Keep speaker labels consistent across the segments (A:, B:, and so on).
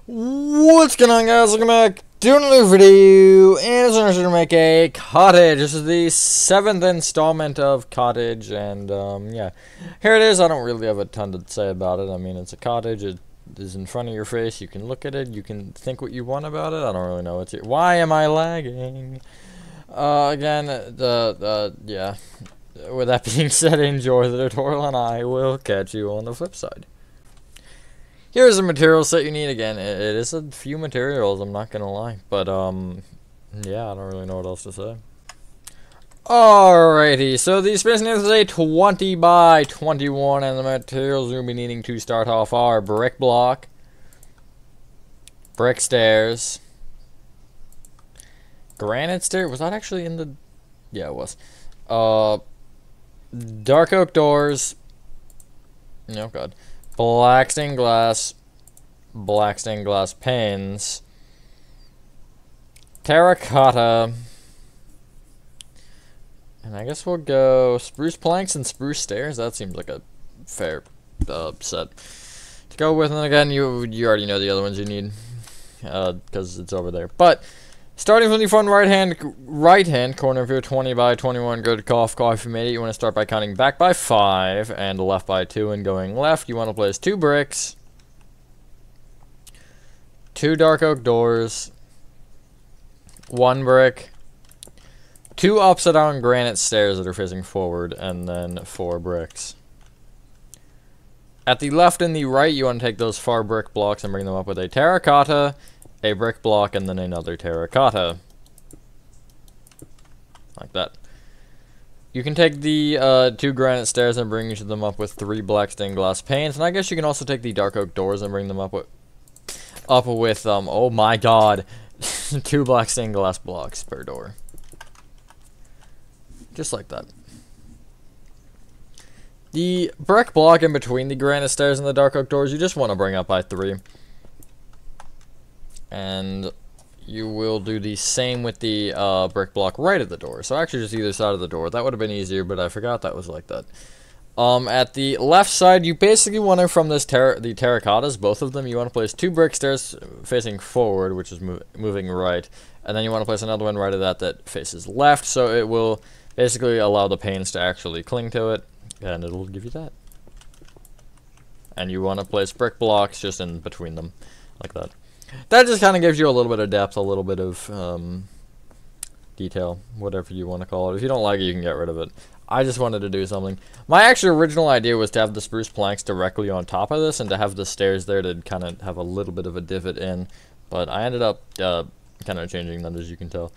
A: What's going on, guys? Welcome back to another video, and it's going to make a cottage. This is the 7th installment of Cottage, and yeah, here it is. I don't really have a ton to say about it. I mean, it's a cottage. It is in front of your face. You can look at it. You can think what you want about it. I don't really know what's here. Why am I lagging? Again, yeah. With that being said, enjoy the tutorial, and I will catch you on the flip side. Here's the material set you need. Again, it is a few materials, I'm not gonna lie, but yeah, I don't really know what else to say. Alrighty, so the space needs a 20 by 21, and the materials you'll be needing to start off are brick block, brick stairs, granite stair. Was that actually in the? Yeah, it was. Dark oak doors. Oh god. Black stained glass panes, terracotta, and I guess we'll go spruce planks and spruce stairs. That seems like a fair set to go with. And again, you already know the other ones you need because it's over there. But starting from the front right hand corner of your 20 by 21, go to cough if you made it. You want to start by counting back by 5 and left by 2, and going left, you want to place 2 bricks, 2 dark oak doors, 1 brick, 2 upside down granite stairs that are facing forward, and then 4 bricks. At the left and the right, you want to take those far brick blocks and bring them up with a terracotta, a brick block, and then another terracotta. Like that. You can take the 2 granite stairs and bring them up with 3 black stained glass panes, and I guess you can also take the dark oak doors and bring them up with oh my god, 2 black stained glass blocks per door. Just like that. The brick block in between the granite stairs and the dark oak doors, you just want to bring up by 3. And you will do the same with the brick block right at the door. So actually just either side of the door. That would have been easier, but I forgot that was like that. At the left side, you basically want to, from this the terracottas, both of them, you want to place 2 brick stairs facing forward, which is moving right. And then you want to place another one right at that faces left. So it will basically allow the panes to actually cling to it. And it'll give you that. And you want to place brick blocks just in between them. Like that. That just kind of gives you a little bit of depth, a little bit of detail, whatever you want to call it. If you don't like it, you can get rid of it. I just wanted to do something. My actual original idea was to have the spruce planks directly on top of this and to have the stairs there to kind of have a little bit of a divot in. But I ended up kind of changing that, as you can tell.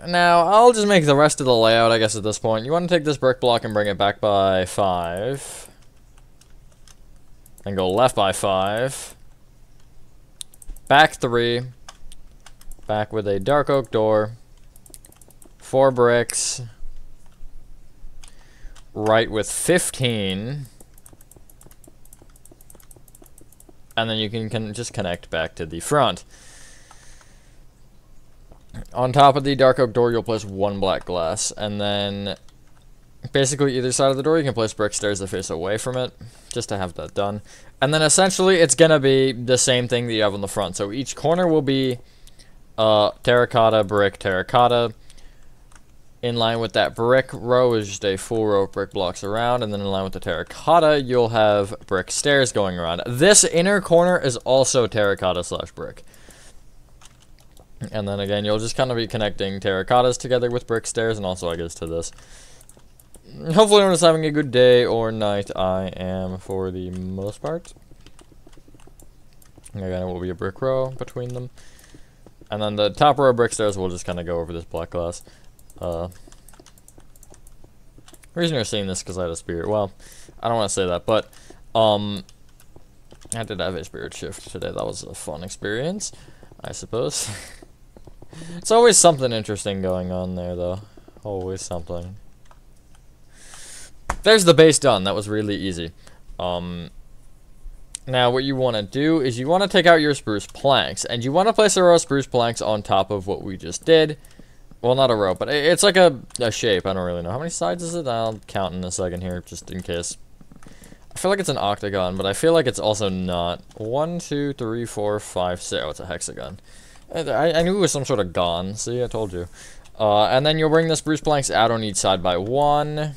A: Now, I'll just make the rest of the layout, I guess, at this point. You want to take this brick block and bring it back by 5. And go left by 5. Back 3, back with a dark oak door, 4 bricks, right with 15, and then you can just connect back to the front. On top of the dark oak door, you'll place 1 black glass, and then basically either side of the door you can place brick stairs that face away from it, just to have that done. And then essentially it's gonna be the same thing that you have on the front. So each corner will be terracotta, brick, terracotta. In line with that brick row is just a full row of brick blocks around, and then in line with the terracotta you'll have brick stairs going around. This inner corner is also terracotta / brick. And then again, you'll just kind of be connecting terracottas together with brick stairs, and also I guess to this. Hopefully everyone's having a good day or night. I am for the most part. Again, it will be a brick row between them. And then the top row of brick stairs will just kind of go over this black glass. The reason you're seeing this because I had a spirit. Well, I don't want to say that, but I did have a spirit shift today. That was a fun experience, I suppose. It's always something interesting going on there, though. Always something. There's the base done. That was really easy. Now what you want to do is you want to take out your spruce planks, and you want to place a row of spruce planks on top of what we just did. Well, not a row, but it's like a shape. I don't really know. How many sides is it? I'll count in a second here, just in case. I feel like it's an octagon, but I feel like it's also not. 1, 2, 3, 4, 5, 6. Oh, it's a hexagon. I knew it was some sort of gon. See, I told you. And then you'll bring the spruce planks out on each side by 1.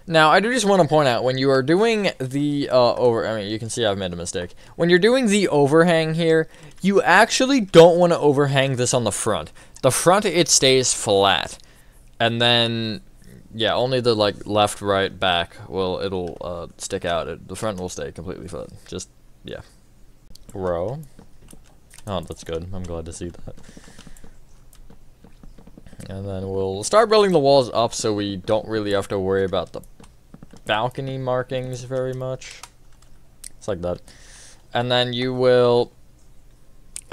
A: Now, I do just want to point out, when you are doing the I mean, you can see I've made a mistake. When you're doing the overhang here, you actually don't want to overhang this on the front. The front, it stays flat. And then, yeah, only the, like, left, right, back, it'll stick out. The front will stay completely flat. Just, yeah. Row. Oh, that's good. I'm glad to see that. And then we'll start building the walls up so we don't really have to worry about the balcony markings very much. It's like that. And then you will...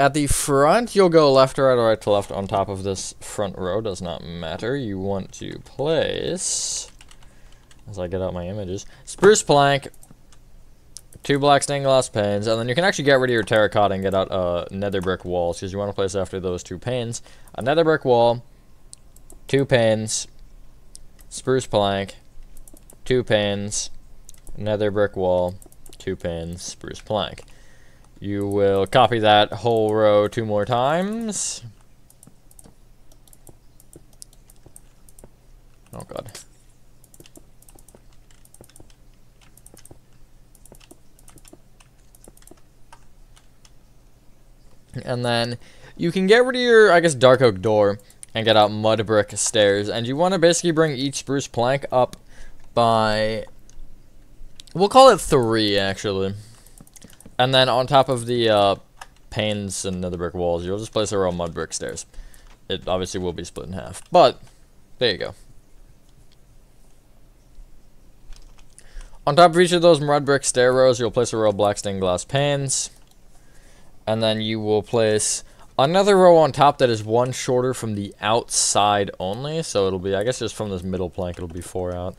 A: At the front, you'll go left to right or right to left on top of this front row. Does not matter. You want to place, as I get out my images, spruce plank, 2 black stained glass panes, and then you can actually get rid of your terracotta and get out nether brick walls, because you want to place after those 2 panes a nether brick wall, 2 panes, spruce plank, 2 panes, nether brick wall, 2 panes, spruce plank. You will copy that whole row 2 more times. Oh god. And then you can get rid of your, I guess, dark oak door and get out mud brick stairs. And you want to basically bring each spruce plank up by, we'll call it 3 actually. And then on top of the panes and nether brick walls, you'll just place a row of mud brick stairs. It obviously will be split in half, but there you go. On top of each of those mud brick stair rows, you'll place a row of black stained glass panes. And then you will place another row on top that is 1 shorter from the outside only. So it'll be, I guess, just from this middle plank, it'll be 4 out.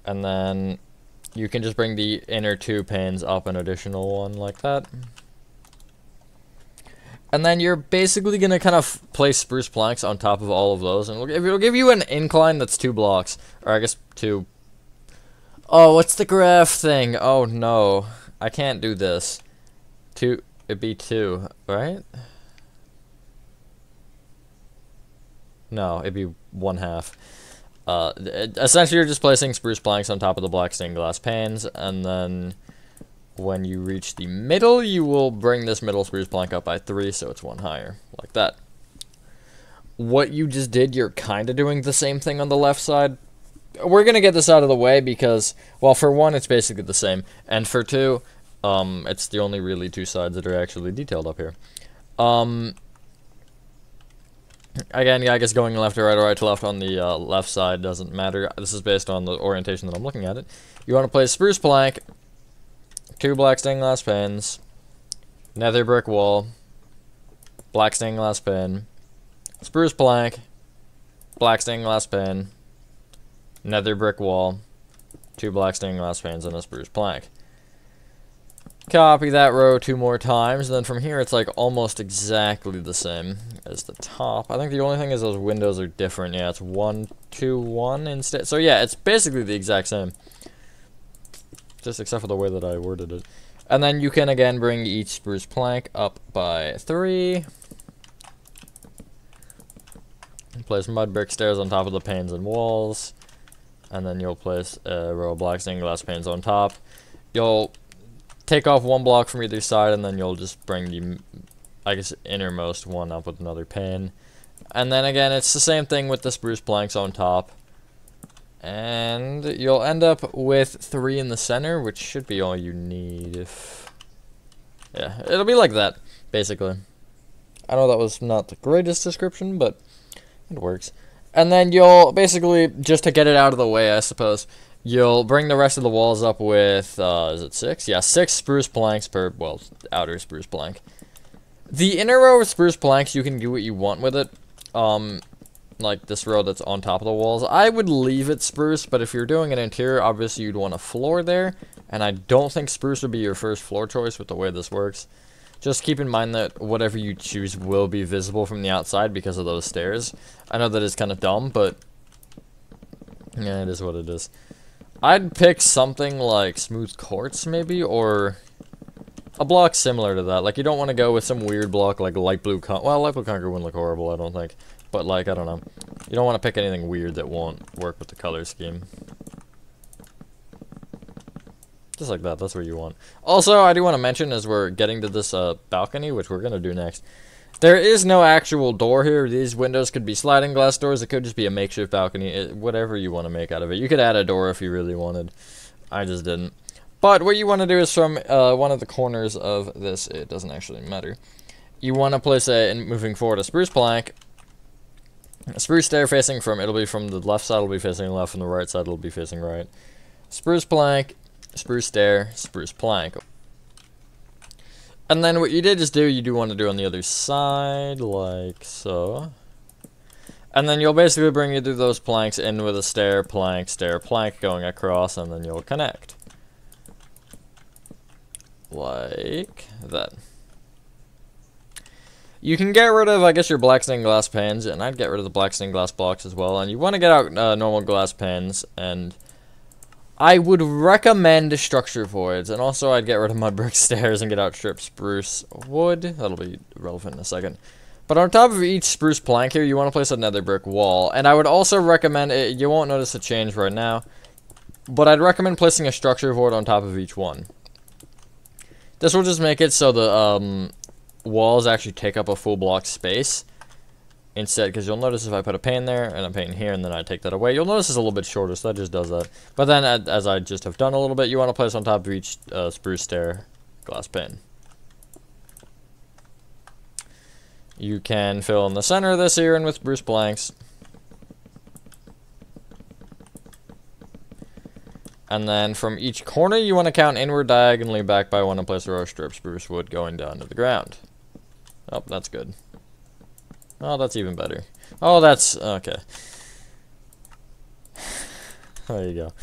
A: And then you can just bring the inner 2 panes up an additional 1 like that. And then you're basically going to kind of place spruce planks on top of all of those. And it'll give you an incline that's 2 blocks. Or I guess 2. Oh, what's the graph thing? Oh, no. I can't do this. 2. It'd be 2, right? No, it'd be 1/2. Essentially, you're just placing spruce planks on top of the black stained glass panes, and then when you reach the middle, you will bring this middle spruce plank up by 3, so it's 1 higher, like that. What you just did, you're kind of doing the same thing on the left side. We're going to get this out of the way because, well, for 1, it's basically the same, and for 2, it's the only really 2 sides that are actually detailed up here. Again, yeah, I guess going left to right or right to left on the left side doesn't matter. This is based on the orientation that I'm looking at it. You want to place spruce plank, 2 black stained glass panes, nether brick wall, black stained glass pane, spruce plank, black stained glass pane, nether brick wall, 2 black stained glass panes, and a spruce plank. Copy that row 2 more times, and then from here it's like almost exactly the same as the top. I think the only thing is those windows are different. Yeah, it's 1, 2, 1 instead. So yeah, it's basically the exact same. Just except for the way that I worded it. And then you can again bring each spruce plank up by 3. Place mud brick stairs on top of the panes and walls. And then you'll place a row of black stained glass panes on top. You'll take off 1 block from either side, and then you'll just bring the, I guess, innermost one up with another pane. And then again, it's the same thing with the spruce planks on top. And you'll end up with 3 in the center, which should be all you need. Yeah, it'll be like that, basically. I know that was not the greatest description, but it works. And then you'll basically, just to get it out of the way, I suppose, you'll bring the rest of the walls up with, is it 6? Yeah, 6 spruce planks per, well, outer spruce plank. The inner row of spruce planks, you can do what you want with it. Like this row that's on top of the walls. I would leave it spruce, but if you're doing an interior, obviously you'd want a floor there. And I don't think spruce would be your first floor choice with the way this works. Just keep in mind that whatever you choose will be visible from the outside because of those stairs. I know that it's kind of dumb, but yeah, it is what it is. I'd pick something like smooth quartz, maybe, or a block similar to that. Like, you don't want to go with some weird block like light blue well, light blue concrete wouldn't look horrible, I don't think. But, like, I don't know. You don't want to pick anything weird that won't work with the color scheme. Just like that, that's what you want. Also, I do want to mention, as we're getting to this balcony, which we're going to do next, there is no actual door here. These windows could be sliding glass doors. It could just be a makeshift balcony. Whatever you want to make out of it. You could add a door if you really wanted. I just didn't. But what you want to do is from one of the corners of this, it doesn't actually matter. You want to place moving forward, a spruce plank. A spruce stair facing it'll be from the left side, it'll be facing left, and the right side will be facing right. Spruce plank, spruce stair, spruce plank. And then what you did is you do want to do on the other side, like so. And then you'll basically bring you through those planks in with a stair, plank, going across, and then you'll connect. Like that. You can get rid of, I guess, your black stained glass pans, and I'd get rid of the black stained glass blocks as well. And you want to get out normal glass pans, and I would recommend structure voids, and also I'd get rid of mud brick stairs and get out strip spruce wood. That'll be relevant in a second. But on top of each spruce plank here, you want to place a nether brick wall. And I would also recommend, you won't notice a change right now, but I'd recommend placing a structure void on top of each one. This will just make it so the walls actually take up a full block space. Instead, because you'll notice if I put a pane there and a pane here and then I take that away, you'll notice it's a little bit shorter, so that just does that. But then, as I just have done a little bit, you want to place on top of each spruce stair glass pane. You can fill in the center of this here and with spruce planks. And then from each corner, you want to count inward diagonally back by one and place a row of strip spruce wood going down to the ground. Oh, that's good. Oh, that's even better. Oh, that's... okay. There you go.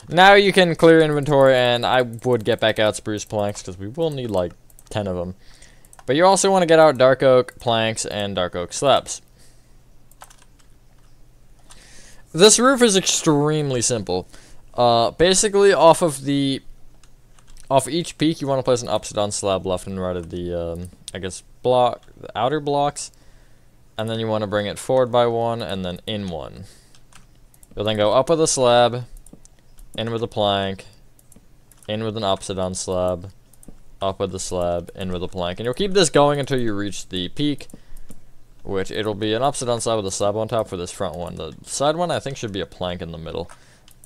A: Now you can clear inventory, and I would get back out spruce planks, because we will need, like, 10 of them. But you also want to get out dark oak planks and dark oak slabs. This roof is extremely simple. Basically, off each peak, you want to place an upside down slab left and right of the, I guess, the outer blocks. And then you want to bring it forward by one, and then in one. You'll then go up with a slab, in with a plank, in with an upside down slab, up with the slab, in with a plank. And you'll keep this going until you reach the peak, which it'll be an upside down slab with a slab on top for this front one. The side one, I think, should be a plank in the middle.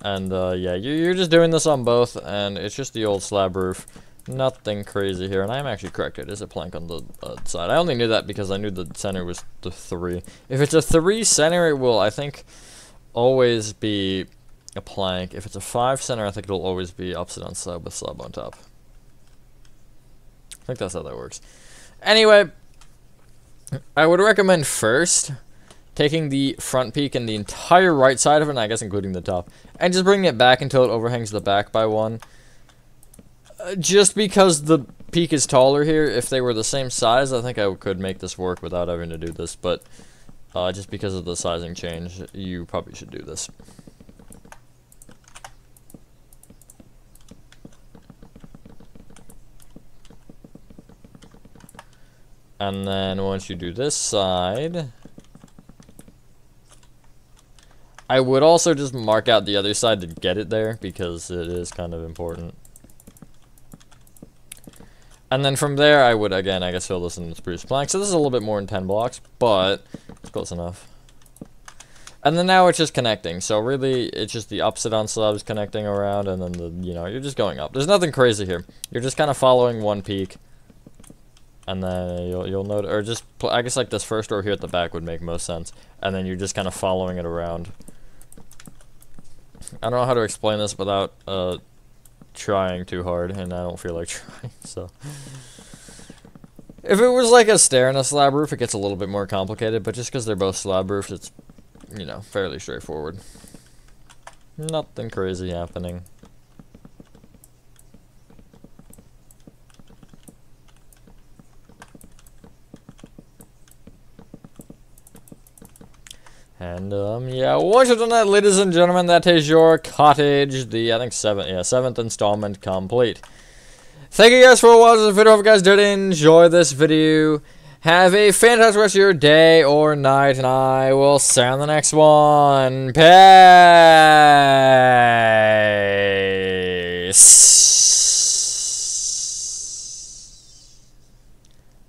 A: And, yeah, you're just doing this on both, and it's just the old slab roof. Nothing crazy here, and I'm actually correct. It is a plank on the side. I only knew that because I knew the center was the 3. If it's a 3 center, it will, I think, always be a plank. If it's a 5 center, I think it'll always be upside down slab with slab on top. I think that's how that works. Anyway, I would recommend first taking the front peak and the entire right side of it, and I guess including the top, and just bringing it back until it overhangs the back by 1. Just because the peak is taller here, if they were the same size, I think I could make this work without having to do this, but just because of the sizing change, you probably should do this. And then once you do this side, I would also just mark out the other side to get it there, because it is kind of important. And then from there, I would, again, I guess, fill this in the spruce plank. So this is a little bit more than 10 blocks, but it's close enough. And then now it's just connecting. So really, it's just the upside down slabs connecting around, and then you're just going up. There's nothing crazy here. You're just kind of following one peak. And then you'll notice, or just, I guess, like this first row here at the back would make most sense. And then you're just kind of following it around. I don't know how to explain this without, trying too hard, and I don't feel like trying, so. If it was like a stair and a slab roof, it gets a little bit more complicated, but just because they're both slab roofs, it's, fairly straightforward. Nothing crazy happening. And, yeah, once you've done that, ladies and gentlemen, that is your Cottage, the, I think, seventh installment complete. Thank you guys for watching this video. If you guys did enjoy this video, have a fantastic rest of your day or night, and I will see you on the next one. Peace!